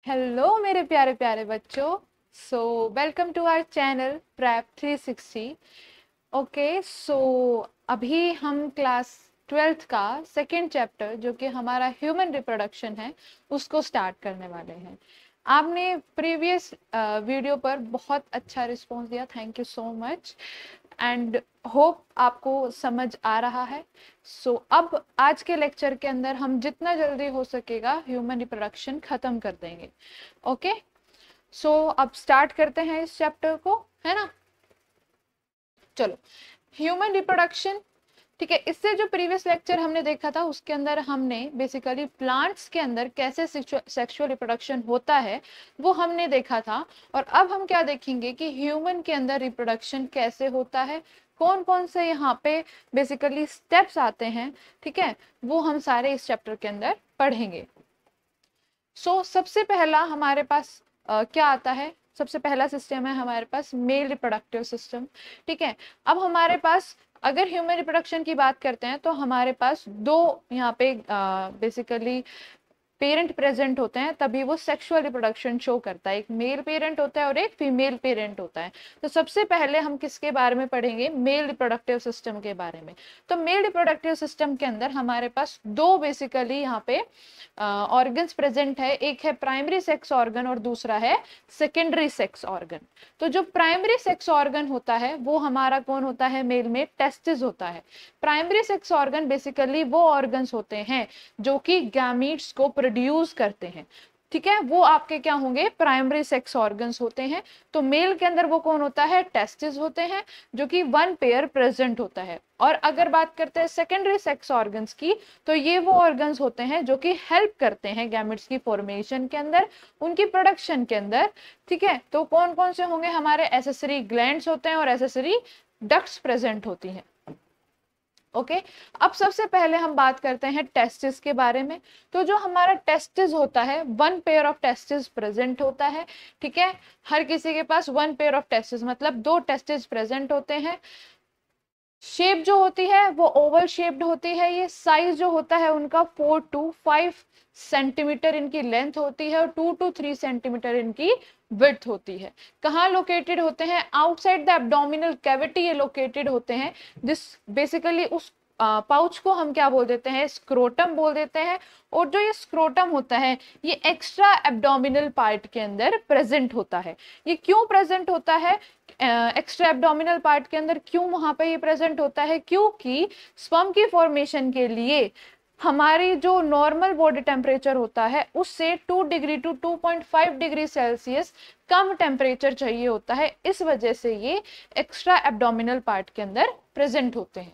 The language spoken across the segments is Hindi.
हेलो मेरे प्यारे प्यारे बच्चों। So welcome to our channel prep 360। Okay, so अभी हम क्लास 12th का सेकेंड चैप्टर जो कि हमारा ह्यूमन रिप्रोडक्शन है उसको स्टार्ट करने वाले हैं। आपने प्रीवियस वीडियो पर बहुत अच्छा रिस्पॉन्स दिया, thank you so much and hope आपको समझ आ रहा है। सो अब आज के लेक्चर के अंदर हम जितना जल्दी हो सकेगा ह्यूमन रिप्रोडक्शन खत्म कर देंगे। ओके, सो अब स्टार्ट करते हैं इस चैप्टर को, है ना। चलो, ह्यूमन रिप्रोडक्शन, ठीक है। इससे जो प्रीवियस लेक्चर हमने देखा था उसके अंदर हमने बेसिकली प्लांट्स के अंदर कैसे सेक्सुअल रिप्रोडक्शन होता है वो हमने देखा था। और अब हम क्या देखेंगे कि ह्यूमन के अंदर रिप्रोडक्शन कैसे होता है, कौन कौन से यहाँ पे बेसिकली स्टेप्स आते हैं, ठीक है, वो हम सारे इस चैप्टर के अंदर पढ़ेंगे। सबसे पहला हमारे पास क्या आता है, सबसे पहला सिस्टम है हमारे पास मेल रिप्रोडक्टिव सिस्टम, ठीक है। अब हमारे पास अगर ह्यूमन रिप्रोडक्शन की बात करते हैं तो हमारे पास दो यहाँ पे बेसिकली पेरेंट प्रेजेंट होते हैं तभी वो सेक्सुअल रिप्रोडक्शन शो करता है। एक मेल पेरेंट होता है और एक फीमेल पेरेंट होता है। तो सबसे पहले हम किसके बारे में पढ़ेंगे, मेल रिप्रोडक्टिव सिस्टम के बारे में। तो मेल रिप्रोडक्टिव सिस्टम के अंदर हमारे पास दो बेसिकली यहाँ पे ऑर्गन्स प्रेजेंट है, एक है प्राइमरी सेक्स ऑर्गन और दूसरा है सेकेंडरी सेक्स ऑर्गन। तो जो प्राइमरी सेक्स ऑर्गन होता है वो हमारा कौन होता है, मेल में टेस्टिस होता है। प्राइमरी सेक्स ऑर्गन बेसिकली वो ऑर्गन्स होते हैं जो कि गैमीट्स को प्रोड्यूस करते हैं, ठीक है, वो आपके क्या होंगे, प्राइमरी सेक्स ऑर्गन्स होते हैं। तो मेल के अंदर वो कौन होता है, टेस्टिस होते हैं जो कि वन पेयर प्रेजेंट होता है। और अगर बात करते हैं सेकेंडरी सेक्स ऑर्गन्स की तो ये वो ऑर्गन्स होते हैं जो कि हेल्प करते हैं गैमेट्स की फॉर्मेशन के अंदर, उनकी प्रोडक्शन के अंदर, ठीक है। तो कौन कौन से होंगे, हमारे एसेसरी ग्लैंड्स होते हैं और एसेसरी डक्ट्स प्रेजेंट होती हैं। ओके, अब सबसे पहले हम बात करते हैं टेस्टिस के बारे में। तो जो हमारा टेस्टिस होता है, one pair of testis present होता है, ठीक है। हर किसी के पास वन पेयर ऑफ टेस्टिस मतलब दो टेस्टिस प्रेजेंट होते हैं। शेप जो होती है वो ओवल शेप्ड होती है। ये साइज जो होता है उनका 4 to 5 सेंटीमीटर इनकी लेंथ होती है और 2 to 3 सेंटीमीटर इनकी विड्थ होती है। कहाँ लोकेटेड होते हैं, आउटसाइड द एब्डोमिनल कैविटी ये लोकेटेड होते हैं। जिस बेसिकली उस पाउच को हम क्या बोल देते हैं, स्क्रोटम बोल देते हैं। और जो ये स्क्रोटम होता है ये एक्स्ट्रा एब्डोमिनल पार्ट के अंदर प्रेजेंट होता है। ये क्यों प्रेजेंट होता है एक्स्ट्रा एब्डोमिनल पार्ट के अंदर, क्यों वहां पे ये प्रेजेंट होता है, क्योंकि स्पर्म की फॉर्मेशन के लिए हमारी जो नॉर्मल बॉडी टेम्परेचर होता है उससे 2 डिग्री टू 2.5 डिग्री सेल्सियस कम टेम्परेचर चाहिए होता है। इस वजह से ये एक्स्ट्रा एब्डोमिनल पार्ट के अंदर प्रेजेंट होते हैं।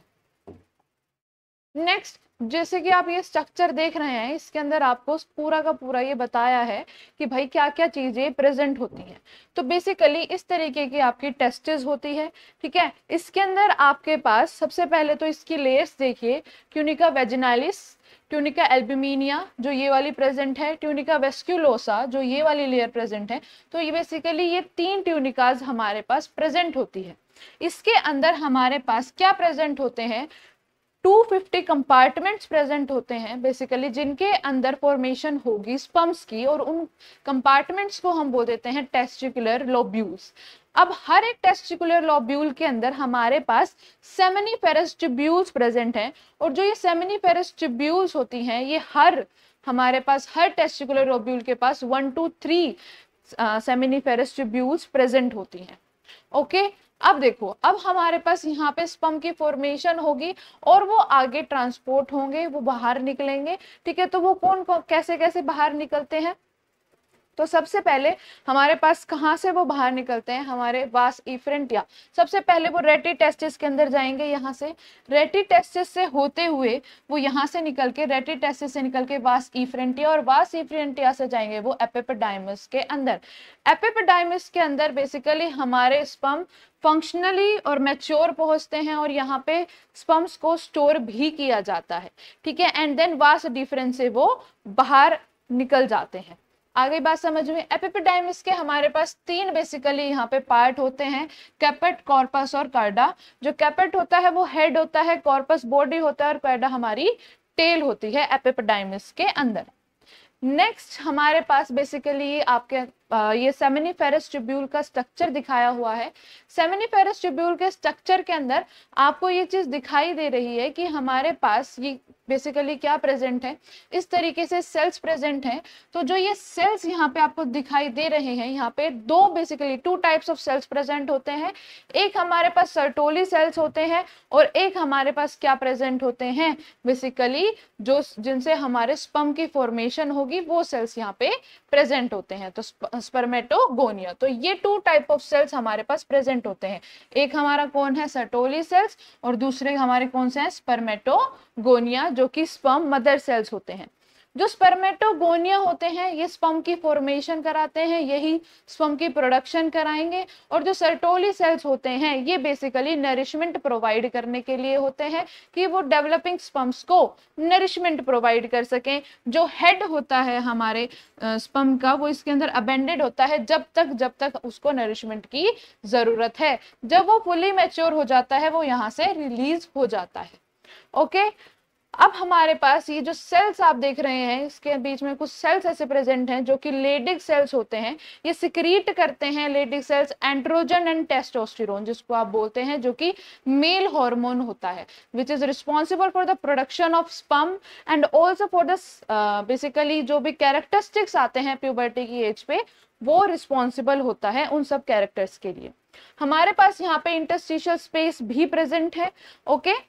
नेक्स्ट, जैसे कि आप ये स्ट्रक्चर देख रहे हैं इसके अंदर आपको पूरा का पूरा ये बताया है कि भाई क्या क्या चीजें प्रेजेंट होती हैं। तो बेसिकली इस तरीके की आपकी टेस्टिस होती है, ठीक है। इसके अंदर आपके पास सबसे पहले तो इसकी लेयर्स देखिए, ट्यूनिका वेजिनालिस, ट्यूनिका एल्ब्यूमिनिया जो ये वाली प्रेजेंट है, ट्यूनिका वेस्क्यूलोसा जो ये वाली लेयर प्रेजेंट है। तो ये बेसिकली ये तीन ट्यूनिकाज हमारे पास प्रेजेंट होती है। इसके अंदर हमारे पास क्या प्रेजेंट होते हैं, 250 कंपार्टमेंट्स प्रेजेंट होते हैं बेसिकली जिनके अंदर फॉर्मेशन होगी स्पर्म्स की, और उन कंपार्टमेंट्स को हम बोल देते हैं टेस्टिकुलर लोब्यूल्स। अब हर एक टेस्टिकुलर लोब्यूल के अंदर हमारे पास सेमिनिफेरस ट्यूब्यूल्स प्रेजेंट हैं। और जो ये सेमिनिफेरस ट्यूब्यूल्स होती हैं ये हमारे पास हर टेस्टिकुलर लोब्यूल के पास 1 to 3 सेमिनिफेरस ट्यूब्यूल्स प्रेजेंट होती हैं। ओके, अब देखो, अब हमारे पास यहाँ पे स्पर्म की फॉर्मेशन होगी और वो आगे ट्रांसपोर्ट होंगे, वो बाहर निकलेंगे, ठीक है। तो वो कौन कैसे कैसे बाहर निकलते हैं, तो सबसे पहले हमारे पास कहाँ से वो बाहर निकलते हैं, हमारे वास इफ्रेंटिया। सबसे पहले वो रेटी टेस्टिस के अंदर जाएंगे, यहाँ से रेटी टेस्टिस से होते हुए वो यहाँ से निकल के रेटी टेस्टिस से निकल के वास इफ्रेंटिया, और वास इफ्रेंटिया से जाएंगे वो एपिपेडाइमस के अंदर। एपिपेडाइमस के अंदर बेसिकली हमारे स्पर्म फंक्शनली और मैच्योर पहुंचते हैं और यहाँ पे स्पर्म्स को स्टोर भी किया जाता है, ठीक है। एंड देन वास डिफरेंस से वो बाहर निकल जाते हैं। आगे बात समझ में, एपिपेडाइमिस के हमारे पास तीन बेसिकली यहाँ पे पार्ट होते हैं, कैपेट, कॉर्पस और कार्डा। जो कैपेट होता है वो हेड होता है, कॉर्पस बॉडी होता है और कार्डा हमारी टेल होती है एपिपेडाइमिस के अंदर। नेक्स्ट हमारे पास बेसिकली आपके ये सेमिनिफेरस ट्यूब्यूल का स्ट्रक्चर दिखाया हुआ है। सेमिनिफेरस ट्यूब्यूल के स्ट्रक्चर के अंदर आपको ये चीज दिखाई दे रही है कि हमारे पास ये बेसिकली क्या प्रेजेंट है, इस तरीके से सेल्स प्रेजेंट हैं। तो जो ये सेल्स यहाँ पे आपको दिखाई दे रहे हैं, यहाँ पे दो basically two types of cells present होते हैं। एक हमारे पास सर्टोली सेल्स होते हैं और एक हमारे पास क्या प्रेजेंट होते हैं, बेसिकली जो जिनसे हमारे स्पर्म की फॉर्मेशन होगी वो सेल्स यहाँ पे प्रेजेंट होते हैं। तो स्पर्मेटोगोनिया, तो ये टू टाइप ऑफ सेल्स हमारे पास प्रेजेंट होते हैं। एक हमारा कौन है, सर्टोली सेल्स, और दूसरे हमारे कौन से हैं, स्पर्मेटोगोनिया, जो कि स्पर्म मदर सेल्स होते हैं। जो स्पर्मेटोगोनिया होते हैं ये स्पर्म की फॉर्मेशन कराते हैं, यही स्पर्म की प्रोडक्शन कराएंगे। और जो सर्टोली सेल्स होते हैं ये बेसिकली नरिशमेंट प्रोवाइड करने के लिए होते हैं कि वो डेवलपिंग स्पर्म्स को नरिशमेंट प्रोवाइड कर सकें। जो हेड होता है हमारे स्पर्म का वो इसके अंदर अबेंडेड होता है जब तक उसको नरिशमेंट की जरूरत है। जब वो फुली मैच्योर हो जाता है वो यहाँ से रिलीज हो जाता है। ओके, अब हमारे पास ये जो सेल्स आप देख रहे हैं इसके बीच में कुछ सेल्स ऐसे प्रेजेंट हैं जो कि लेडिक सेल्स होते हैं। ये सिक्रीट करते हैं Leydig cells androgen and testosterone, जिसको आप बोलते हैं, जो कि मेल हार्मोन होता है, which is responsible for the production of sperm and also for the basically जो भी कैरेक्टरिस्टिक्स आते हैं प्यूबर्टी की एज पे वो रिस्पॉन्सिबल होता है उन सब कैरेक्टर्स के लिए। हमारे पास यहाँ पे इंटरस्टिशियल स्पेस भी प्रेजेंट है। ओके,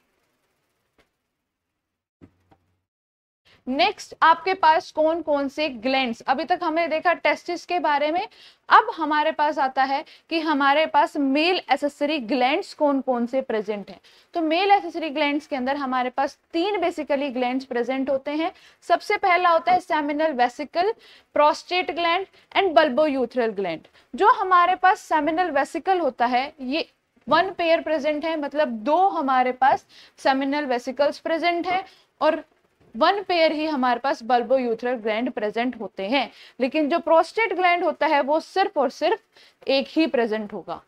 नेक्स्ट आपके पास कौन कौन से ग्लैंड्स, अभी तक हमने देखा टेस्टिस के बारे में, अब हमारे पास आता है कि हमारे पास मेल एसेसरी ग्लैंड्स कौन कौन से प्रेजेंट हैं। तो मेल एसेसरी ग्लैंड्स के अंदर हमारे पास तीन बेसिकली ग्लैंड्स प्रेजेंट होते हैं। सबसे पहला होता है seminal vesicle, prostate gland and bulbourethral gland. जो हमारे पास सेमिनल वेसिकल होता है ये वन पेयर प्रेजेंट है, मतलब दो हमारे पास सेमिनल वेसिकल्स प्रेजेंट है और वन पेयर ही हमारे पास बल्बोयूथरल ग्लैंड प्रेजेंट होते हैं। लेकिन जो प्रोस्टेट ग्लैंड होता है वो सिर्फ और सिर्फ एक ही प्रेजेंट होगा।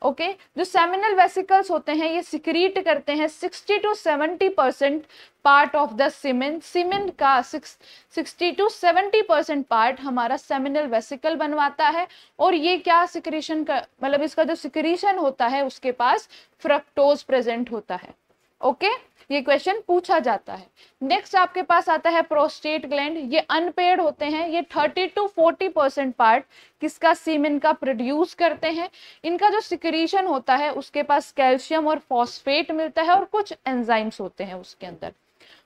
ओके, जो सेमिनल वेसिकल्स होते हैं ये सिक्रीट करते हैं 60 to 70% part of the semen. Semen का 60 to 70% पार्ट हमारा सेमिनल वेसिकल बनवाता है और ये क्या सिक्रीशन का मतलब इसका जो सिक्रीशन होता है उसके पास फ्रक्टोज प्रेजेंट होता है। ओके, ये क्वेश्चन पूछा जाता है। नेक्स्ट आपके पास आता है प्रोस्टेट ग्लैंड, ये अनपेयर्ड होते हैं, ये 30 to 40% पार्ट किसका, सीमेन का प्रोड्यूस करते हैं। इनका जो सिक्रीशन होता है उसके पास कैल्शियम और फॉस्फेट मिलता है और कुछ एंजाइम्स होते हैं उसके अंदर।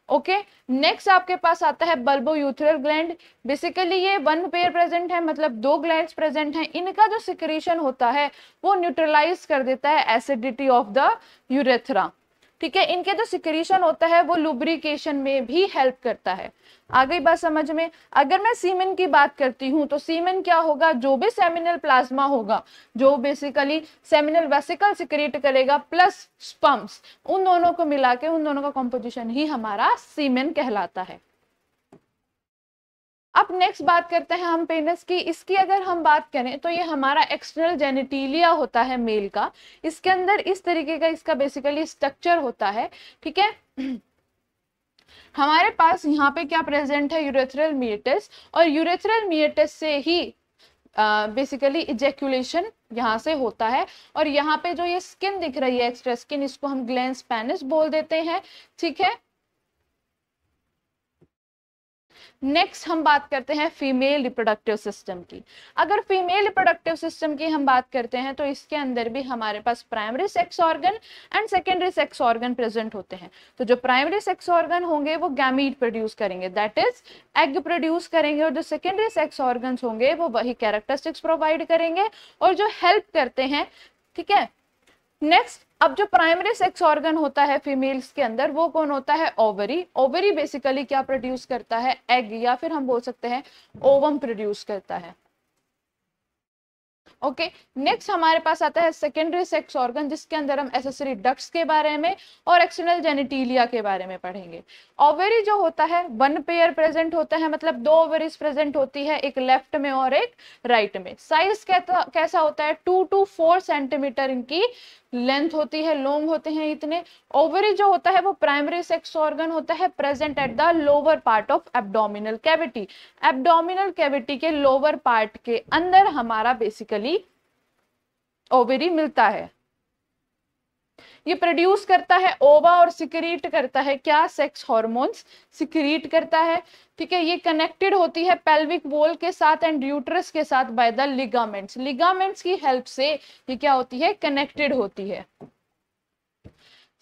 ओके, नेक्स्ट आपके पास आता है बल्बोयूथरल ग्लैंड, बेसिकली ये वन पेयर प्रेजेंट है, मतलब दो ग्लैंड्स प्रेजेंट हैं। इनका जो सिक्रीशन होता है वो न्यूट्रलाइज कर देता है एसिडिटी ऑफ द यूरेथ्रा। ठीक है, इनके जो सिक्रीशन होता है वो लुब्रिकेशन में भी हेल्प करता है। आ गई बात समझ में। अगर मैं सीमेन की बात करती हूँ तो सीमेन क्या होगा, जो भी सेमिनल प्लाज्मा होगा, जो बेसिकली सेमिनल वेसिकल सिक्रीट करेगा प्लस स्पर्म्स, उन दोनों को मिला के उन दोनों का कॉम्पोजिशन ही हमारा सीमेन कहलाता है। अब नेक्स्ट बात करते हैं हम पेनिस की। इसकी अगर हम बात करें तो ये हमारा एक्सटर्नल जेनिटिलिया होता है मेल का। इसके अंदर इस तरीके का इसका बेसिकली स्ट्रक्चर होता है। ठीक है, हमारे पास यहाँ पे क्या प्रेजेंट है, यूरेथ्रल मिएटस, और यूरेथ्रल मिएटस से ही बेसिकली इजेक्यूलेशन यहाँ से होता है। और यहाँ पे जो ये स्किन दिख रही है एक्स्ट्रा स्किन, इसको हम ग्लैंस पेनिस बोल देते हैं। ठीक है, नेक्स्ट हम बात करते हैं फीमेल रिप्रोडक्टिव सिस्टम की। अगर फीमेल रिप्रोडक्टिव सिस्टम की हम बात करते हैं तो इसके अंदर भी हमारे पास primary sex organ and secondary sex organ present होते हैं। तो जो प्राइमरी सेक्स ऑर्गन होंगे वो गैमीट प्रोड्यूस करेंगे, दैट इज एग प्रोड्यूस करेंगे, और जो सेकेंडरी सेक्स ऑर्गन्स होंगे वो वही कैरेक्टरिस्टिक्स प्रोवाइड करेंगे और जो हेल्प करते हैं। ठीक है, नेक्स्ट अब जो प्राइमरी सेक्स ऑर्गन होता है फीमेल्स के अंदर वो कौन होता है, ओवरी। ओवरी बेसिकली क्या प्रोड्यूस करता है, एग, या फिर हम बोल सकते हैं ओवम प्रोड्यूस करता है। ओके, नेक्स्ट हमारे पास आता है सेकेंडरी सेक्स ऑर्गन, जिसके अंदर हम एसेसरी डक्ट्स के बारे में और एक्सटर्नल जेनिटिलिया के बारे में पढ़ेंगे। ओवरी जो होता है वन पेयर प्रेजेंट होता है, मतलब दो ओवरीज प्रेजेंट होती है, एक लेफ्ट में और एक राइट में। साइज कैसा होता है, 2 to 4 सेंटीमीटर इनकी लेंथ होती है, लॉन्ग होते हैं इतने। ओवरी जो होता है वो प्राइमरी सेक्स ऑर्गन होता है, present at the lower part of abdominal cavity. Abdominal cavity के लोअर पार्ट के अंदर हमारा बेसिकली ओवरी मिलता है। ये प्रोड्यूस करता है ओवा और सिक्रीट करता है क्या, सेक्स हार्मोन्स सिक्रीट करता है। ठीक है, ये कनेक्टेड होती है पेल्विक वॉल के साथ एंड यूट्रस के साथ बाय द लिगामेंट्स। लिगामेंट्स की हेल्प से ये क्या होती है, कनेक्टेड होती है।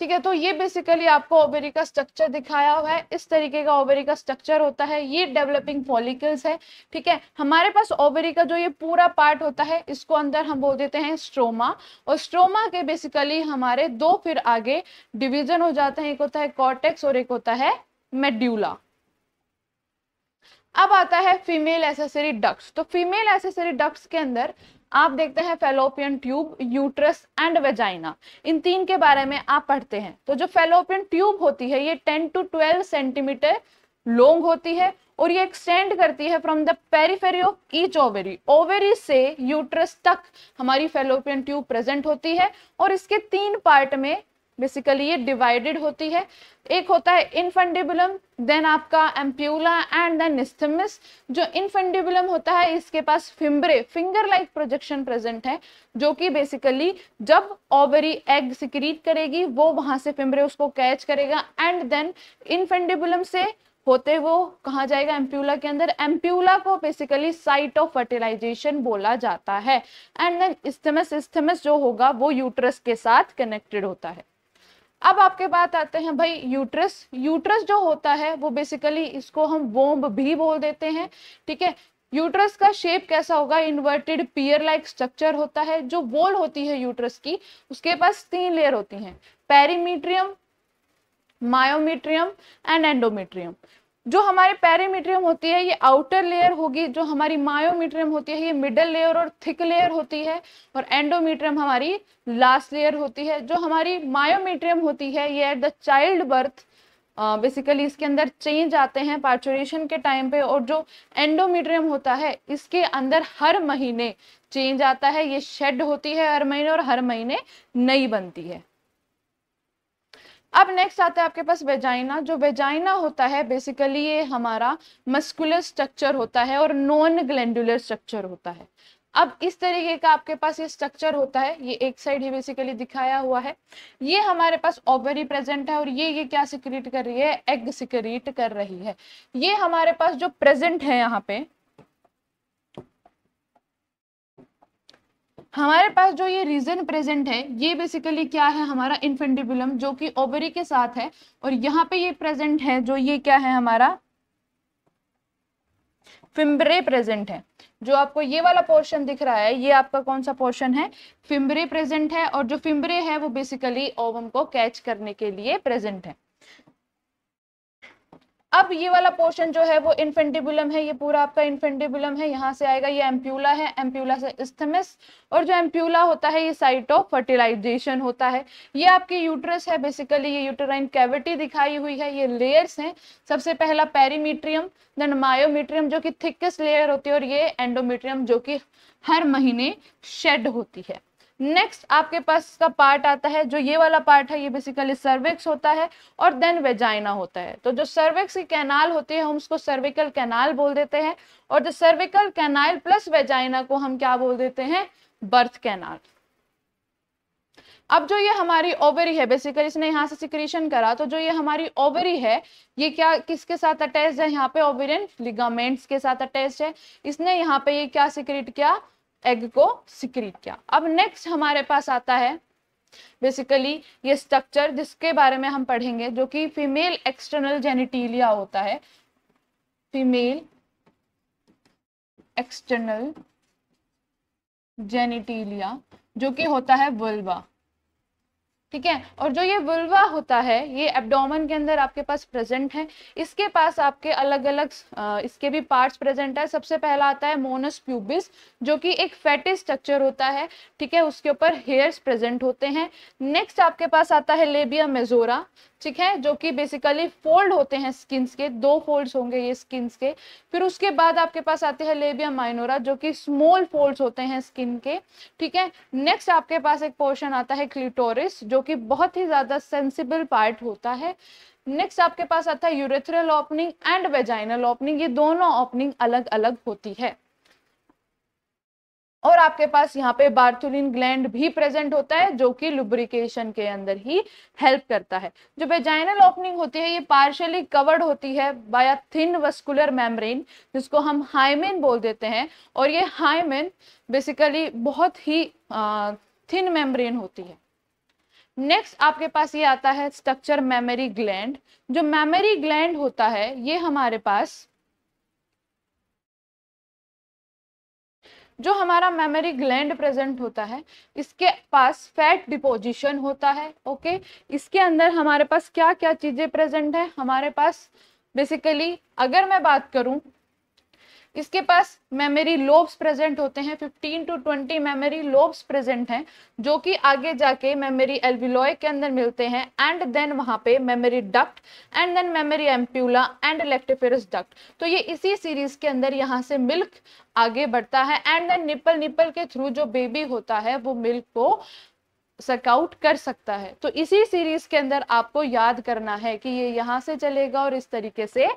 ठीक है, तो ये बेसिकली आपको ओवरी का स्ट्रक्चर दिखाया हुआ है। इस तरीके का ओवरी का स्ट्रक्चर होता है। ये डेवलपिंग फॉलिकल्स है। ठीक है, हमारे पास ओवरी का जो ये पूरा पार्ट होता है इसको अंदर हम बोल देते हैं स्ट्रोमा। और स्ट्रोमा के बेसिकली हमारे दो फिर आगे डिवीजन हो जाते हैं, एक होता है कॉर्टेक्स और एक होता है मेड्यूला। अब आता है फीमेल एसेसरी डक्ट्स। तो फीमेल एसेसरी डक्ट्स के अंदर आप देखते हैं fallopian tube, uterus and vagina, इन तीन के बारे में आप पढ़ते हैं। तो जो फेलोपियन ट्यूब होती है ये 10 to 12 सेंटीमीटर लॉन्ग होती है और ये एक्सटेंड करती है from the periphery of each ovary. Ovary से यूट्रस तक हमारी फेलोपियन ट्यूब प्रेजेंट होती है और इसके तीन पार्ट में बेसिकली ये डिवाइडेड होती है। एक होता है इनफंडिबुलम, देन आपका एम्प्यूला एंड देन इस्थमिस। जो इनफंडिबुलम होता है इसके पास fimbriae, finger like projection present है, जो कि बेसिकली जब ओवरी एग सिक्रीट करेगी वो वहां से फिम्ब्रे उसको कैच करेगा एंड देन इनफंडिबुलम से होते वो कहा जाएगा एम्प्यूला के अंदर। एम्प्यूला को बेसिकली साइट ऑफ फर्टिलाइजेशन बोला जाता है एंड देन इस्थमिस, इस्थमिस जो होगा वो यूट्रस के साथ कनेक्टेड होता है। अब आपके बात आते हैं भाई यूट्रस। यूट्रस जो होता है वो बेसिकली इसको हम वोम्ब भी बोल देते हैं। ठीक है, यूट्रस का शेप कैसा होगा, इन्वर्टेड पियर लाइक स्ट्रक्चर होता है। जो वॉल होती है यूट्रस की उसके पास तीन लेयर होती हैं, पेरीमीट्रियम, मायोमीट्रियम एंड एंडोमीट्रियम। जो हमारे पेरीमीट्रियम होती है ये आउटर लेयर होगी, जो हमारी मायोमीट्रियम होती है ये मिडल लेयर और थिक लेयर होती है, और एंडोमीट्रियम हमारी लास्ट लेयर होती है। जो हमारी मायोमीट्रियम होती है ये at the child birth basically इसके अंदर चेंज आते हैं पार्चुरेशन के टाइम पे, और जो एंडोमीट्रियम होता है इसके अंदर हर महीने चेंज आता है, ये शेड होती है हर महीने और हर महीने नई बनती है। अब नेक्स्ट आता है आपके पास वेजाइना। जो वेजाइना होता है बेसिकली ये हमारा मस्कुलर स्ट्रक्चर होता है और नॉन ग्लैंडुलर स्ट्रक्चर होता है। अब इस तरीके का आपके पास ये स्ट्रक्चर होता है, ये एक साइड ही बेसिकली दिखाया हुआ है। ये हमारे पास ओवरी प्रेजेंट है और ये क्या सिक्रीट कर रही है, एग सिक्रीट कर रही है। ये हमारे पास जो प्रेजेंट है यहाँ पे हमारे पास जो ये रीजन प्रेजेंट है ये बेसिकली क्या है, हमारा इनफेंडिबुलम जो कि ओवरी के साथ है, और यहाँ पे ये प्रेजेंट है जो ये क्या है हमारा फिम्ब्रे प्रेजेंट है। जो आपको ये वाला पोर्शन दिख रहा है ये आपका कौन सा पोर्शन है, फिम्ब्रे प्रेजेंट है, और जो फिम्ब्रे है वो बेसिकली ओवम को कैच करने के लिए प्रेजेंट है। अब ये वाला पोर्शन जो है वो इनफेंटिबुलम है, ये पूरा आपका इनफेंटिबुलम है, यहाँ से आएगा ये एम्प्यूला है, एम्प्यूला से इस्थमिस, और जो एम्प्यूला होता है ये साइट ऑफ फर्टिलाइजेशन होता है। ये आपकी यूट्रस है, बेसिकली ये यूटेराइन कैविटी दिखाई हुई है। ये लेयर्स हैं, सबसे पहला पेरीमीट्रियम, देन मायोमीट्रियम जो कि थिकेस्ट लेयर होती है, और ये एंडोमीट्रियम जो कि हर महीने शेड होती है। नेक्स्ट आपके पास इसका पार्ट आता है, जो ये वाला पार्ट है ये बेसिकली सर्विक्स होता है, और देन वेजाइना होता है। तो जो सर्विक्स की कैनाल होती है हम उसको सर्विकल कैनाल बोल देते हैं, और जो सर्विकल कैनाल प्लस वेजाइना को हम क्या बोल देते हैं, बर्थ कैनाल। अब जो ये हमारी ओवरी है, बेसिकली इसने यहाँ से सिक्रीशन करा, तो जो ये हमारी ओवरी है ये क्या किसके साथ अटैच्ड है, यहाँ पे ओवेरियन लिगामेंट्स के साथ अटैच्ड है। इसने यहाँ पे ये क्या सिक्रीट किया, एग को सिक्रीट किया। अब नेक्स्ट हमारे पास आता है बेसिकली ये स्ट्रक्चर जिसके बारे में हम पढ़ेंगे, जो कि फीमेल एक्सटर्नल जेनिटिलिया होता है। फीमेल एक्सटर्नल जेनिटिलिया जो कि होता है वल्वा। ठीक है। और जो ये वुल्वा होता है ये एब्डोमेन के अंदर आपके पास प्रेजेंट है। इसके पास आपके अलग अलग इसके भी पार्ट्स प्रेजेंट है। सबसे पहला आता है मोनस प्यूबिस, जो कि एक फैटी स्ट्रक्चर होता है, ठीक है, उसके ऊपर हेयर्स प्रेजेंट होते हैं। नेक्स्ट आपके पास आता है लेबिया मेजोरा, ठीक है, जो कि बेसिकली फोल्ड होते हैं स्किन्स के, 2 फोल्ड्स होंगे ये स्किन्स के। फिर उसके बाद आपके पास आते हैं लेबिया माइनोरा, जो कि स्मॉल फोल्ड्स होते हैं स्किन के, ठीक है। नेक्स्ट आपके पास एक पोर्शन आता है क्लिटोरिस, जो कि बहुत ही ज्यादा सेंसिबल पार्ट होता है। नेक्स्ट आपके पास आता है urethral opening and vaginal opening, ये दोनों ओपनिंग अलग अलग होती है। और आपके पास यहाँ पे बार्थुलिन ग्लैंड भी प्रेजेंट होता है, जो कि लुब्रिकेशन के अंदर ही हेल्प करता है। जो वेजाइनल ओपनिंग होती है ये पार्शियली कवर्ड होती है बाय थिन वस्कुलर मेम्ब्रेन, जिसको हम हाइमेन बोल देते हैं। और ये हाइमेन बेसिकली बहुत ही थिन मेम्ब्रेन होती है। नेक्स्ट आपके पास ये आता है स्ट्रक्चर मेमरी ग्लैंड। जो मेमरी ग्लैंड होता है ये हमारे पास, जो हमारा मेमोरी ग्लैंड प्रेजेंट होता है इसके पास फैट डिपोजिशन होता है। ओके, इसके अंदर हमारे पास क्या क्या चीजें प्रेजेंट है, हमारे पास बेसिकली अगर मैं बात करूं, इसके पास मेमोरी लोब्स प्रेजेंट होते हैं, 15 to 20 मेमोरी लोब्स प्रेजेंट हैं, जो कि आगे जाके मेमोरी एल्वियोलाई के अंदर मिलते हैं। एंड देन वहां पे mammary duct and then mammary ampulla and lactiferous duct. तो ये इसी सीरीज के अंदर यहाँ से मिल्क आगे बढ़ता है एंड देन निपल के थ्रू जो बेबी होता है वो मिल्क को सकाउट कर सकता है। तो इसी सीरीज के अंदर आपको याद करना है कि ये यहाँ से चलेगा और इस तरीके से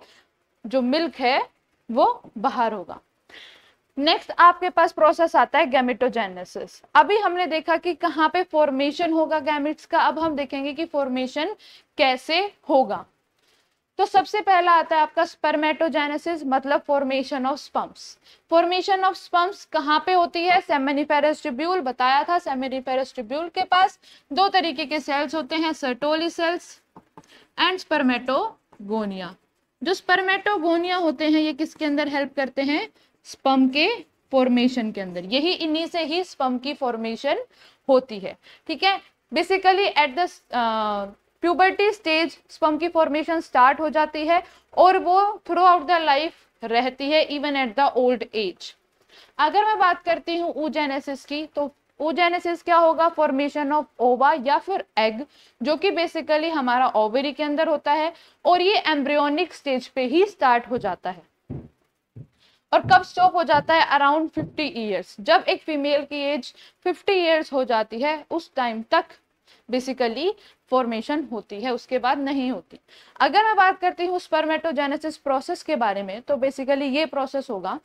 जो मिल्क है वो बाहर होगा। नेक्स्ट आपके पास प्रोसेस आता है गैमेटोजेनेसिस। अभी हमने देखा कि कहाँ पे फॉर्मेशन होगा गैमेट्स का, अब हम देखेंगे कि फॉर्मेशन कैसे होगा। तो सबसे पहला आता है आपका स्पर्मेटोजेनेसिस, मतलब formation of sperms. Formation of sperms कहाँ पे होती है, सेमिनिफेरस ट्यूब्यूल, बताया था। सेमिनिफेरस ट्यूब्यूल के पास 2 तरीके के सेल्स होते हैं, सर्टोली सेल्स एंड स्पर्मेटोगोनिया। जो स्पर्मेटोगोनिया होते हैं ये किसके अंदर हेल्प करते हैं, स्पर्म के फॉर्मेशन के अंदर। यही इन्हीं से ही स्पर्म की फॉर्मेशन होती है, ठीक है। Basically at the puberty stage sperm की फॉर्मेशन स्टार्ट हो जाती है और वो थ्रू आउट द लाइफ रहती है, even at the old age. अगर मैं बात करती हूँ oogenesis की, तो oogenesis क्या होगा, फॉर्मेशन ऑफ ओवा या फिर एग, जो कि बेसिकली हमारा ओवरी के अंदर होता है और ये एम्ब्रियोनिक स्टेज पे ही स्टार्ट हो जाता है। और कब स्टॉप हो जाता है, अराउंड 50 ईयर्स। जब एक फीमेल की एज 50 ईयर्स हो जाती है उस टाइम तक बेसिकली फॉर्मेशन होती है, उसके बाद नहीं होती। अगर मैं बात करती हूँ स्पर्मेटोजेनेसिस प्रोसेस के बारे में, तो बेसिकली ये प्रोसेस होगा,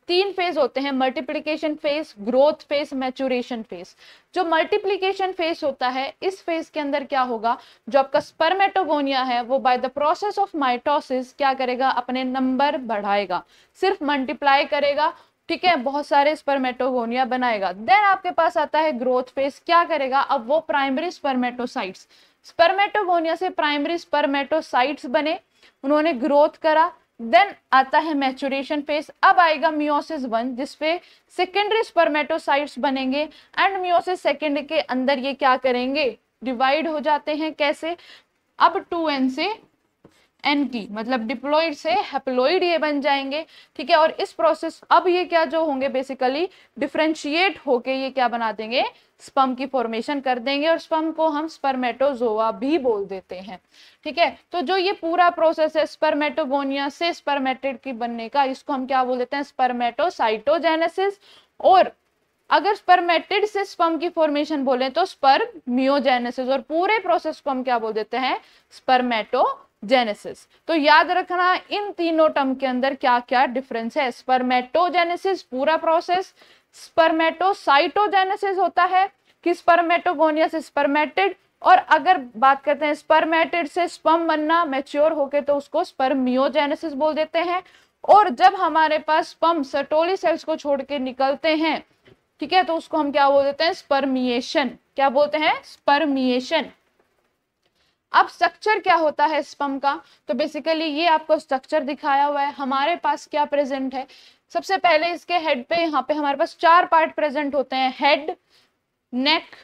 3 फेज होते हैं, multiplication phase, growth phase, maturation phase. जो मल्टीप्लिकेशन फेज होता है इस फेज के अंदर क्या होगा, जो आपका स्पर्मेटोगोनिया है वो bye the process of mitosis क्या करेगा, अपने नंबर बढ़ाएगा, सिर्फ मल्टीप्लाई करेगा, ठीक है, बहुत सारे स्पर्मेटोगोनिया बनाएगा। देन आपके पास आता है ग्रोथ फेज, क्या करेगा, अब वो प्राइमरी स्पर्मेटोसाइट्स, स्पर्मेटोगोनिया से प्राइमरी स्पर्मेटोसाइट्स बने, उन्होंने ग्रोथ करा। देन आता है मैच्योरेशन फेज, अब आएगा मियोसिस 1 जिसपे सेकेंडरी स्पर्मेटोसाइट्स बनेंगे एंड मियोसिस सेकेंड के अंदर ये क्या करेंगे, डिवाइड हो जाते हैं। कैसे, अब 2n से एन की, मतलब डिप्लॉइड से हैप्लॉइड ये बन जाएंगे, ठीक है। और इस प्रोसेस अब ये क्या जो होंगे बेसिकली डिफरेंशिएट होके ये क्या बना देंगे, स्पर्म की फॉर्मेशन कर देंगे और स्पर्म को हम स्पर्मेटोजोआ भी बोल देते हैं, ठीक है। तो जो ये पूरा प्रोसेस है स्पर्मेटोगोनिया से स्पर्मेटिड की बनने का, इसको हम क्या बोल देते हैं, स्पर्मेटोसाइटोजेनेसिस। और अगर स्पर्मेटिड से स्पर्म की फॉर्मेशन बोले तो स्पर्मियोजेनेसिस, और पूरे प्रोसेस को हम क्या बोल देते हैं, स्पर्मेटोजेनेसिस। तो याद रखना इन तीनों टर्म के अंदर क्या क्या डिफरेंस है। स्पर्मेटोजेनेसिस पूरा प्रोसेस, स्पर्मेटोसाइटोजेनेसिस होता है कि स्पर्मेटोगोनिया से स्पर्मेटिड, और अगर बात करते हैं स्पर्मेटिड से स्पर्म बनना मैच्योर होके तो उसको स्पर्मियोजेनेसिस बोल देते हैं। और जब हमारे पास स्पर्म सर्टोली सेल्स को छोड़ के निकलते हैं, ठीक है, तो उसको हम क्या बोल देते हैं, स्पर्मिएशन। क्या बोलते हैं, स्पर्मिएशन। अब स्ट्रक्चर क्या होता है स्पर्म का, तो बेसिकली ये आपको स्ट्रक्चर दिखाया हुआ है। हमारे पास क्या प्रेजेंट है, सबसे पहले इसके हेड पे यहाँ पे हमारे पास 4 पार्ट प्रेजेंट होते हैं, हेड, नेक,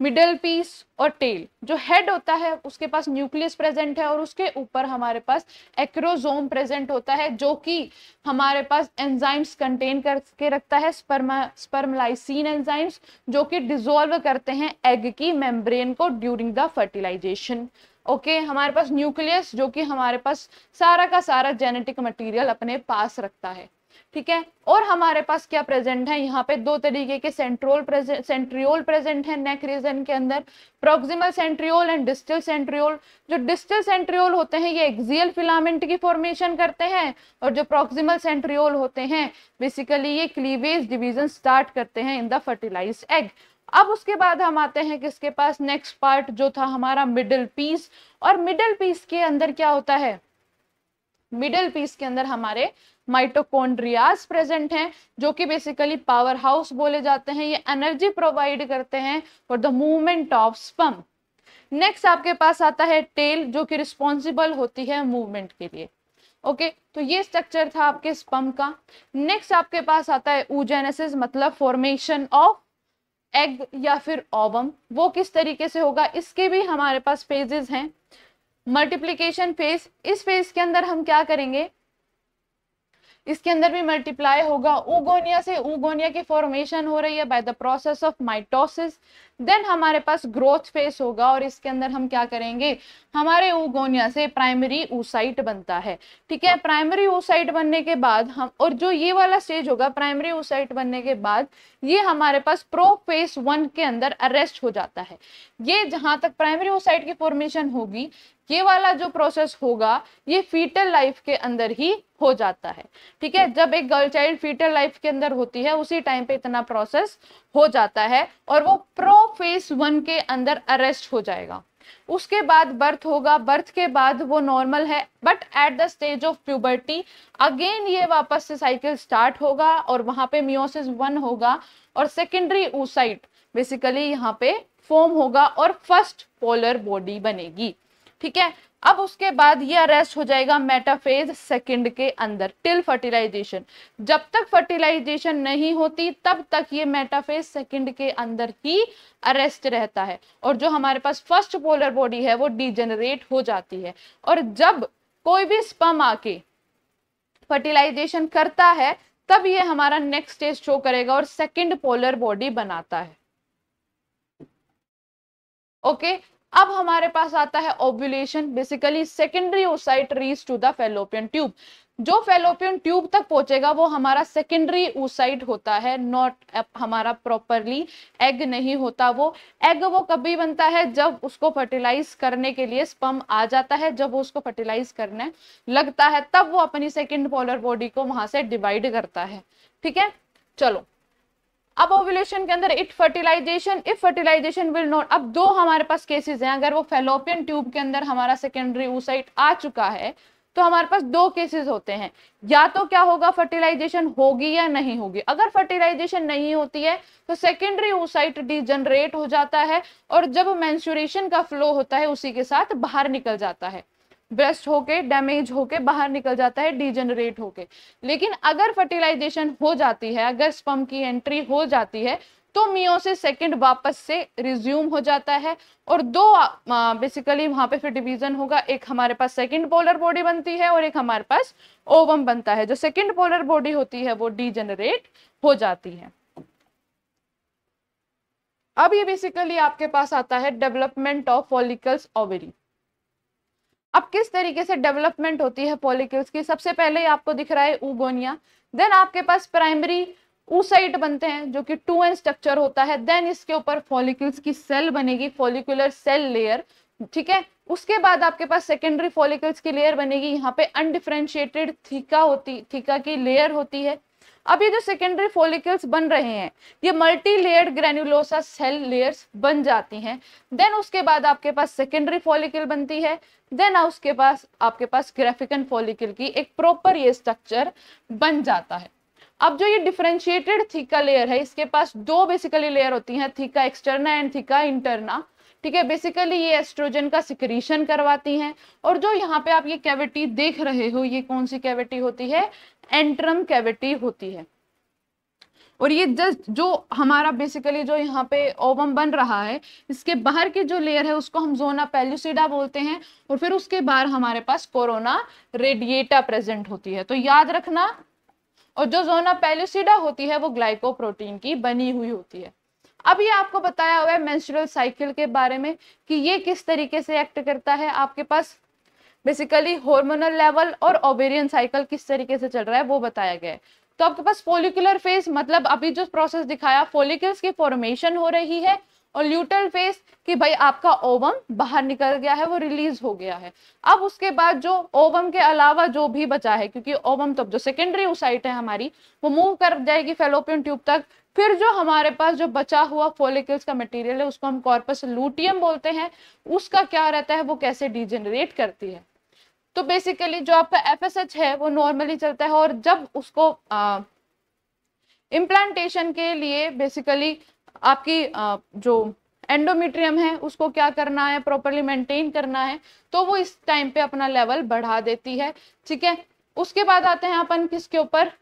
मिडल पीस और टेल। जो हेड होता है उसके पास न्यूक्लियस प्रेजेंट है और उसके ऊपर हमारे पास एक्रोसोम प्रेजेंट होता है, जो कि हमारे पास एंजाइम्स कंटेन करके रखता है, स्पर्मलाइसिन एंजाइम्स, जो कि डिसॉल्व करते हैं एग की मेम्ब्रेन को ड्यूरिंग द फर्टिलाइजेशन। ओके, हमारे पास न्यूक्लियस जो कि हमारे पास सारा का सारा जेनेटिक मटेरियल अपने पास रखता है, ठीक है। और हमारे पास क्या प्रेजेंट है, यहाँ पे दो तरीके के सेंट्रियोल प्रेजेंट है नेक रीजन के अंदर, proximal centriole and distal centriole. जो डिस्टल सेंट्रियोल होते हैं ये एक्सियल फिलामेंट की फॉर्मेशन करते हैं, और जो प्रॉक्सिमल सेंट्रियोल होते हैं बेसिकली ये क्लीवेज डिवीजन स्टार्ट करते हैं इन द फर्टिलाइज्ड एग। अब उसके बाद हम आते हैं किसके पास, नेक्स्ट पार्ट जो था हमारा मिडल पीस। और मिडल पीस के अंदर क्या होता है, मिडल पीस के अंदर हमारे माइटोकॉन्ड्रियाज प्रेजेंट हैं, जो कि बेसिकली पावर हाउस बोले जाते हैं। ये एनर्जी प्रोवाइड करते हैं for the movement of sperm. Next आपके पास आता है टेल, जो कि रिस्पॉन्सिबल होती है मूवमेंट के लिए। ओके, तो ये स्ट्रक्चर था आपके स्पर्म का। नेक्स्ट आपके पास आता है oogenesis, मतलब फॉर्मेशन ऑफ एग या फिर ओवम। वो किस तरीके से होगा, इसके भी हमारे पास फेजेस हैं। मल्टीप्लीकेशन फेज, इस फेज के अंदर हम क्या करेंगे, इसके अंदर भी मल्टीप्लाई होगा। ऊगोनिया से ऊगोनिया की फॉर्मेशन हो रही है by the process of mitosis. Then हमारे पास ग्रोथ फेस होगा और इसके अंदर हम क्या करेंगे, हमारे ऊगोनिया से प्राइमरी oocyte बनता है, ठीक है। प्राइमरी oocyte बनने के बाद हम, और जो ये वाला स्टेज होगा प्राइमरी oocyte बनने के बाद, ये हमारे पास प्रोफेज 1 के अंदर अरेस्ट हो जाता है। ये जहां तक प्राइमरी oocyte की फॉर्मेशन होगी, ये वाला जो प्रोसेस होगा ये फीटल लाइफ के अंदर ही हो जाता है, ठीक है। जब एक गर्ल चाइल्ड फीटल लाइफ के अंदर होती है उसी टाइम पे इतना प्रोसेस हो जाता है और वो प्रोफेज 1 के अंदर अरेस्ट हो जाएगा। उसके बाद बर्थ होगा, बर्थ के बाद वो नॉर्मल है, but at the stage of puberty again ये वापस से साइकिल स्टार्ट होगा और वहां पे मियोसिस 1 होगा और सेकेंडरी oocyte बेसिकली यहाँ पे फॉर्म होगा और फर्स्ट पोलर बॉडी बनेगी, ठीक है। अब उसके बाद ये अरेस्ट हो जाएगा मेटाफेज सेकंड के अंदर टिल फर्टिलाइजेशन। जब तक फर्टिलाइजेशन नहीं होती तब तक ये मेटाफेज सेकंड के अंदर ही अरेस्ट रहता है और जो हमारे पास फर्स्ट पोलर बॉडी है वो डिजेनरेट हो जाती है। और जब कोई भी स्पर्म आके फर्टिलाइजेशन करता है तब ये हमारा नेक्स्ट स्टेज शो करेगा और सेकंड पोलर बॉडी बनाता है। ओके, अब हमारे पास आता है ovulation. Basically secondary oocyte reach to the fallopian tube. जो फैलोपियन ट्यूब तक पहुंचेगा वो हमारा सेकेंडरी oocyte होता है, नॉट हमारा प्रॉपरली एग नहीं होता। वो एग वो कभी बनता है जब उसको फर्टिलाइज करने के लिए स्पर्म आ जाता है, जब वो उसको फर्टिलाइज करने लगता है तब वो अपनी सेकेंड पोलर बॉडी को वहां से डिवाइड करता है, ठीक है। चलो, अब ओव्यूलेशन के अंदर इफ फर्टिलाइजेशन विल नॉट, अब दो हमारे पास केसेस हैं। अगर वो फैलोपियन ट्यूब के अंदर हमारा सेकेंडरी oocyte आ चुका है तो हमारे पास दो केसेस होते हैं, या तो क्या होगा फर्टिलाइजेशन होगी या नहीं होगी। अगर फर्टिलाइजेशन नहीं होती है तो सेकेंडरी oocyte डिजनरेट हो जाता है और जब मेंस्ट्रुएशन का फ्लो होता है उसी के साथ बाहर निकल जाता है, ब्रेस्ट होके डैमेज होके बाहर निकल जाता है, डिजेनरेट होके। लेकिन अगर फर्टिलाइजेशन हो जाती है, अगर स्पर्म की एंट्री हो जाती है तो मियोसिस सेकंड वापस से रिज्यूम हो जाता है और दो बेसिकली वहां पे फिर डिवीजन होगा। एक हमारे पास सेकंड पोलर बॉडी बनती है और एक हमारे पास ओवम बनता है। जो सेकंड पोलर बॉडी होती है वो डिजेनरेट हो जाती है। अब ये बेसिकली आपके पास आता है डेवलपमेंट ऑफ फॉलिकल्स ओवरी। अब किस तरीके से डेवलपमेंट होती है फॉलिकल्स की, सबसे पहले आपको दिख रहा है ऊगोनिया, देन आपके पास प्राइमरी oocyte बनते हैं जो कि 2n स्ट्रक्चर होता है, देन इसके ऊपर फॉलिकल्स की सेल बनेगी, फॉलिकुलर सेल लेयर, ठीक है। उसके बाद आपके पास सेकेंडरी फॉलिकल्स की लेयर बनेगी, यहाँ पे अनडिफरेंशिएटेड थीका की लेयर होती है। अब ये जो सेकेंडरी फॉलिकल्स बन रहे हैं ये multi layered granulosa cell layers बन जाती हैं। देन उसके बाद आपके पास सेकेंडरी फॉलिकल बनती है, देन उसके पास आपके पास ग्राफिकन फॉलिकल की एक प्रॉपर ये स्ट्रक्चर बन जाता है। अब जो ये डिफरेंशिएटेड थीका लेयर है इसके पास दो बेसिकली लेयर होती हैं, theca externa and theca interna, ठीक है। बेसिकली ये एस्ट्रोजन का सिक्रीशन करवाती हैं और जो यहाँ पे आप ये कैविटी देख रहे हो ये कौन सी कैविटी होती है, एंट्रम कैविटी होती है। और ये जस्ट जो हमारा बेसिकली जो यहाँ पे ओवम बन रहा है, इसके बाहर की जो लेयर है उसको हम जोना पेल्यूसिडा बोलते हैं, और फिर उसके बाहर हमारे पास कोरोना रेडिएटा प्रेजेंट होती है। तो याद रखना, और जो जोना पेल्यूसिडा होती है वो ग्लाइकोप्रोटीन की बनी हुई होती है। अब ये आपको बताया हुआ है मेंस्ट्रुअल साइकिल के बारे में कि ये किस तरीके से एक्ट करता है। आपके पास बेसिकली हार्मोनल लेवल और ओवेरियन साइकिल किस तरीके से चल रहा है वो बताया गया है। तो आपके पास फोलिकुलर फेज, मतलब अभी जो प्रोसेस दिखाया, फोलिकल्स की फॉर्मेशन हो रही है, और ल्यूटल फेज कि भाई आपका ओवम बाहर निकल गया है, वो रिलीज हो गया है। अब उसके बाद जो ओवम के अलावा जो भी बचा है, क्योंकि ओवम तो जो सेकेंडरी ओसाइट है हमारी, वो मूव कर जाएगी फेलोपियन ट्यूब तक। फिर जो हमारे पास जो बचा हुआ फोलिकल्स का मटेरियल है उसको हम कॉर्पस लूटियम बोलते हैं। उसका क्या रहता है, वो कैसे डिजेनरेट करती है। तो बेसिकली जो आपका एफएसएच है वो नॉर्मली चलता है, और जब उसको इम्प्लांटेशन के लिए बेसिकली आपकी जो एंडोमेट्रियम है उसको क्या करना है, प्रॉपर्ली मेंटेन करना है, तो वो इस टाइम पे अपना लेवल बढ़ा देती है। ठीक है, उसके बाद आते हैं अपन किसके ऊपर,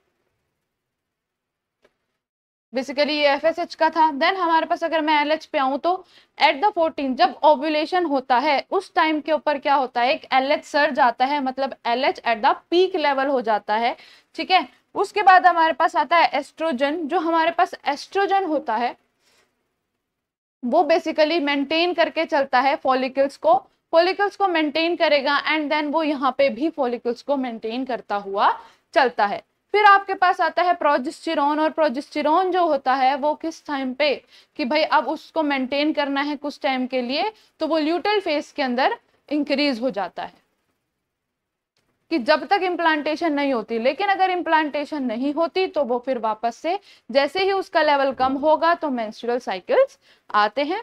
बेसिकली ये एफएसएच का था। देन हमारे पास अगर मैं एलएच पे आऊं तो एट द 14 जब ओव्यूलेशन होता है उस टाइम के ऊपर क्या होता है, एक एलएच सर्ज आता है, मतलब LH at the peak level हो जाता है। ठीक है, उसके बाद हमारे पास आता है एस्ट्रोजन। जो हमारे पास एस्ट्रोजन होता है वो बेसिकली मेंटेन करके चलता है फॉलिकल्स को मेंटेन करेगा, एंड देन वो यहाँ पे भी फॉलिकल्स को मेंटेन करता हुआ चलता है। फिर आपके पास आता है प्रोजेस्टेरॉन, और प्रोजेस्टेरॉन जो होता है वो किस टाइम पे कि भाई अब उसको मेंटेन करना है कुछ टाइम के लिए, तो वो ल्यूटल फेज के अंदर इंक्रीज हो जाता है कि जब तक इम्प्लांटेशन नहीं होती। लेकिन अगर इम्प्लांटेशन नहीं होती तो वो फिर वापस से जैसे ही उसका लेवल कम होगा तो मेंस्ट्रुअल साइकिल्स आते हैं,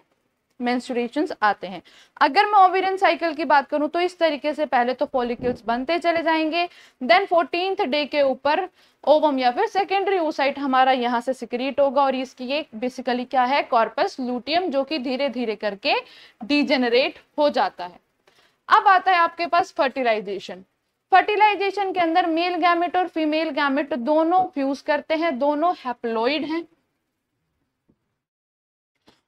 मेंस्ट्रुएशंस आते हैं। अगर मैं ओवेरियन साइकिल की बात करूं तो इस तरीके से पहले तो फॉलिकल्स बनते चले जाएंगे, देन 14th डे के ऊपर ओवम या फिर सेकेंडरी oocyte हमारा यहाँ से सिक्रीट होगा, और इसकी ये बेसिकली क्या है, कॉर्पस लूटियम, जो कि धीरे धीरे करके डिजेनरेट हो जाता है। अब आता है आपके पास फर्टिलाइजेशन। फर्टिलाइजेशन के अंदर मेल गैमेट और फीमेल गैमेट दोनों फ्यूज करते हैं, दोनों हैप्लॉइड हैं,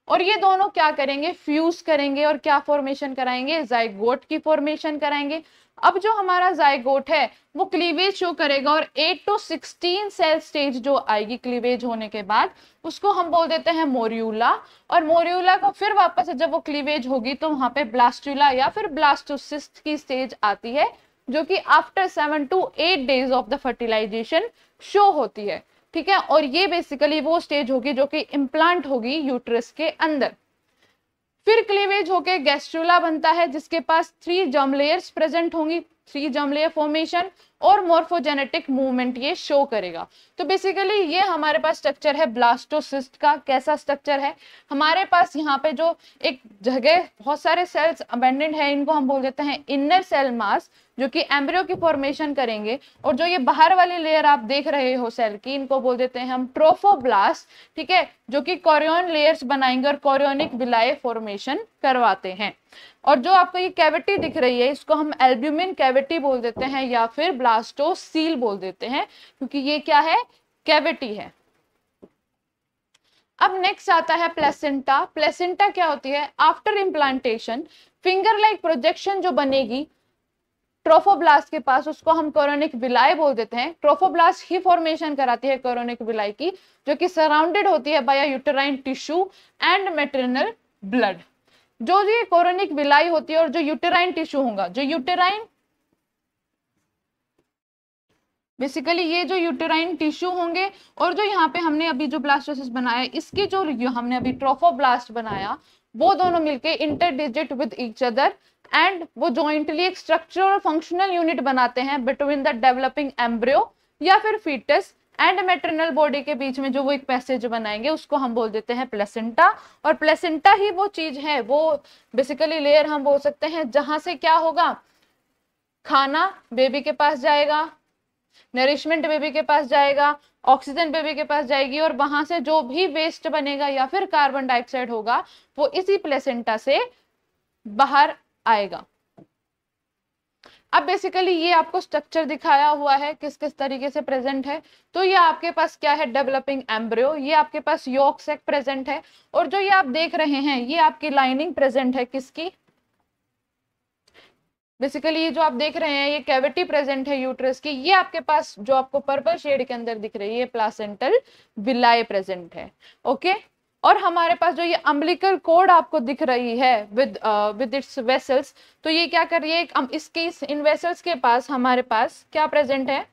और ये दोनों क्या करेंगे, फ्यूज करेंगे, और क्या फॉर्मेशन कराएंगे, जाइगोट की फॉर्मेशन कराएंगे। अब जो हमारा जाइगोट है वो क्लीवेज शो करेगा, और 8 to 16 सेल स्टेज जो आएगी क्लीवेज होने के बाद उसको हम बोल देते हैं मोर्यूला, और मोर्यूला को फिर वापस से जब वो क्लीवेज होगी तो वहां पे ब्लास्टुला या फिर ब्लास्टोसिस्ट की स्टेज आती है, जो कि after 7 to 8 days of the fertilisation show होती है। ठीक है, और ये बेसिकली वो स्टेज होगी जो कि इम्प्लांट होगी यूट्रस के अंदर। फिर क्लीवेज होके गैस्ट्रुला बनता है, जिसके पास 3 जर्म लेयर्स प्रेजेंट होंगी, 3 जर्म लेयर फॉर्मेशन, और मॉर्फोजेनेटिक मूवमेंट ये शो करेगा। तो बेसिकली ये हमारे पास स्ट्रक्चर है ब्लास्टोसिस्ट का। कैसा स्ट्रक्चर है, हमारे पास यहाँ पे जो एक जगह बहुत सारे सेल्स अबेंडेंट है, इनको हम बोल देते हैं इनर सेल मास, जो कि एम्ब्रियो की फॉर्मेशन करेंगे, और जो ये बाहर वाली लेयर आप देख रहे हो सेल की, इनको बोल देते हैं हम ट्रोफोब्लास्ट। ठीक है, जो कि कोरियन लेयर्स बनाएंगे और कोरियोनिक विलाय फॉर्मेशन करवाते हैं। और जो आपको ये कैविटी दिख रही है इसको हम एल्ब्यूमिन कैविटी बोल देते हैं या फिर ब्लास्टोसील बोल देते हैं, क्योंकि ये क्या है, कैविटी है। अब नेक्स्ट आता है प्लेसेंटा। प्लेसेंटा क्या होती है, after implantation finger like projection जो बनेगी ट्रोफोब्लास्ट के पास, उसको हम कोरियोनिक विलाय बोल देते हैं। ट्रोफोब्लास्ट ही फॉर्मेशन कराती है कोरियोनिक विलाय की, जो कि सराउंडेड होती है by uterine tissue and maternal blood. जो ये कोरियोनिक विलाय होती है और जो यूटेराइन टिश्यू होगा, जो यूटेराइन बेसिकली ये जो यूटेराइन टिश्यू होंगे, और जो यहाँ पे हमने अभी जो ब्लास्टोसिस बनाया, इसकी जो हमने अभी ट्रोफोब्लास्ट बनाया, वो दोनों मिलके इंटरडिजिट विद ईच अदर, एंड वो जॉइंटली एक स्ट्रक्चरल फंक्शनल यूनिट बनाते हैं बिटवीन द डेवलपिंग एम्ब्रियो या फिर फीटस एंड मैटरनल बॉडी के बीच में जो वो एक पैसेज बनाएंगे, उसको हम बोल देते हैं प्लेसेंटा। और प्लेसेंटा ही वो चीज है, वो बेसिकली लेयर हम बोल सकते हैं जहां से क्या होगा, खाना बेबी के पास जाएगा, नरिशमेंट बेबी के पास जाएगा, ऑक्सीजन बेबी के पास जाएगी, और वहां से जो भी वेस्ट बनेगा या फिर कार्बन डाइऑक्साइड होगा वो इसी प्लेसेंटा से बाहर आएगा। अब बेसिकली ये आपको स्ट्रक्चर दिखाया हुआ है किस किस तरीके से प्रेजेंट है। तो ये आपके पास क्या है, डेवलपिंग एम्ब्रियो, ये आपके पास यॉर्क सैक प्रेजेंट है, और जो ये आप देख रहे हैं ये आपकी लाइनिंग प्रेजेंट है किसकी, बेसिकली ये जो आप देख रहे हैं ये कैविटी प्रेजेंट है यूट्रस की, ये आपके पास जो आपको पर्पल शेड के अंदर दिख रही है प्लासेंटल विलाय प्रेजेंट है। ओके, और हमारे पास जो ये अम्बिलिकल कॉर्ड आपको दिख रही है विद इट्स वेसल्स, तो ये क्या कर रही है, इसके इन वेसल्स के पास हमारे पास क्या प्रेजेंट है,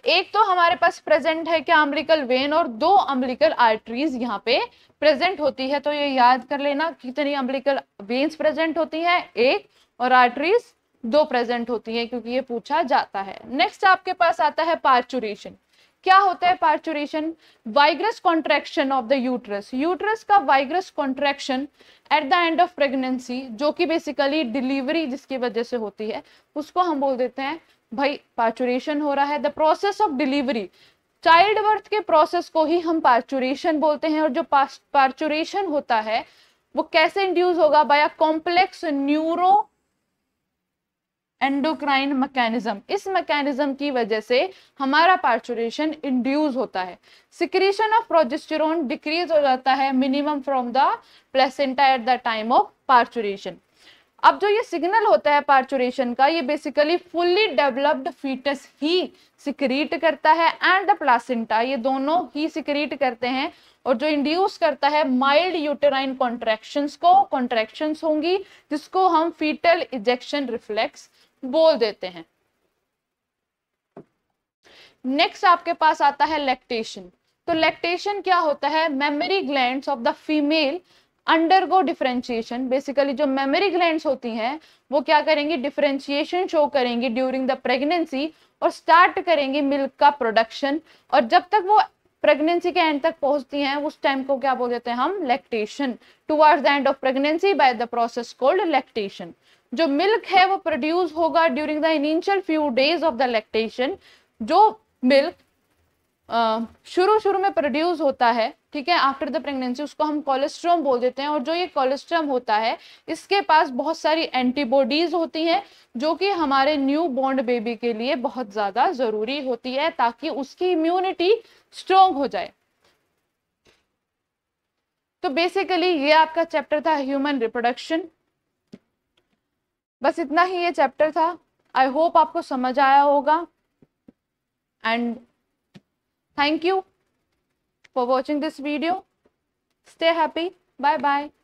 एक तो हमारे पास प्रेजेंट है क्या अम्बिलिकल वेन, और 2 अम्बिलिकल आर्टरीज यहाँ पे प्रेजेंट होती है। तो ये याद कर लेना कितनी अम्बिलिकल वेन्स प्रेजेंट होती है, 1, और आर्टरीज 2 प्रेजेंट होती है, क्योंकि ये पूछा जाता है। नेक्स्ट आपके पास आता है पार्चुरेशन। क्या होता है parturition, vigorous contraction of the uterus, uterus का vigorous contraction at the end of pregnancy, जो कि बेसिकली डिलीवरी जिसकी वजह से होती है उसको हम बोल देते हैं भाई पार्चुरेशन हो रहा है। The process of delivery, child birth के प्रोसेस को ही हम पार्चुरेशन बोलते हैं। और जो पार्चुरेशन होता है वो कैसे इंड्यूस होगा, by a complex neuro endocrine mechanism, इस मैकेनिज्म की वजह से हमारा पार्चुरेशन इंड्यूस होता है। सिक्रीशन ऑफ प्रोजेस्टेरोन डिक्रीज हो जाता है minimum from the placenta at the time of parturition. अब जो ये सिग्नल होता है पार्चुरेशन का, ये बेसिकली फुल्ली डेवलप्ड फीटस ही सिक्रीट करता है एंड द प्लासेंटा, ये दोनों ही सिक्रीट करते हैं। और जो इंड्यूस करता है माइल्ड यूटेराइन कॉन्ट्रैक्शंस को, कॉन्ट्रैक्शंस होंगी जिसको हम फीटल इजेक्शन रिफ्लेक्स बोल देते हैं। नेक्स्ट आपके पास आता है लैक्टेशन। तो लैक्टेशन क्या होता है, mammary glands of the female undergo differentiation, basically जो मेमोरी ग्लैंड्स होती हैं वो क्या करेंगी, डिफरेंशिएशन शो करेंगी ड्यूरिंग द प्रेगनेंसी और स्टार्ट करेंगी मिल्क का प्रोडक्शन। और जब तक वो प्रेगनेंसी के एंड तक पहुंचती हैं उस टाइम को क्या बोल देते हैं हम, lactation. Towards the end of pregnancy bye the process called lactation. जो मिल्क है वो प्रोड्यूस होगा during the initial few days of the lactation. जो मिल्क शुरू में प्रोड्यूस होता है, ठीक है, आफ्टर द प्रेगनेंसी, उसको हम कोलेस्ट्रम बोल देते हैं। और जो ये कोलेस्ट्रम होता है इसके पास बहुत सारी एंटीबॉडीज होती हैं जो कि हमारे न्यू बॉर्न बेबी के लिए बहुत ज्यादा जरूरी होती है ताकि उसकी इम्यूनिटी स्ट्रॉन्ग हो जाए। तो बेसिकली ये आपका चैप्टर था ह्यूमन रिप्रोडक्शन, बस इतना ही ये चैप्टर था। आई होप आपको समझ आया होगा and thank you for watching this video. Stay happy. Bye bye.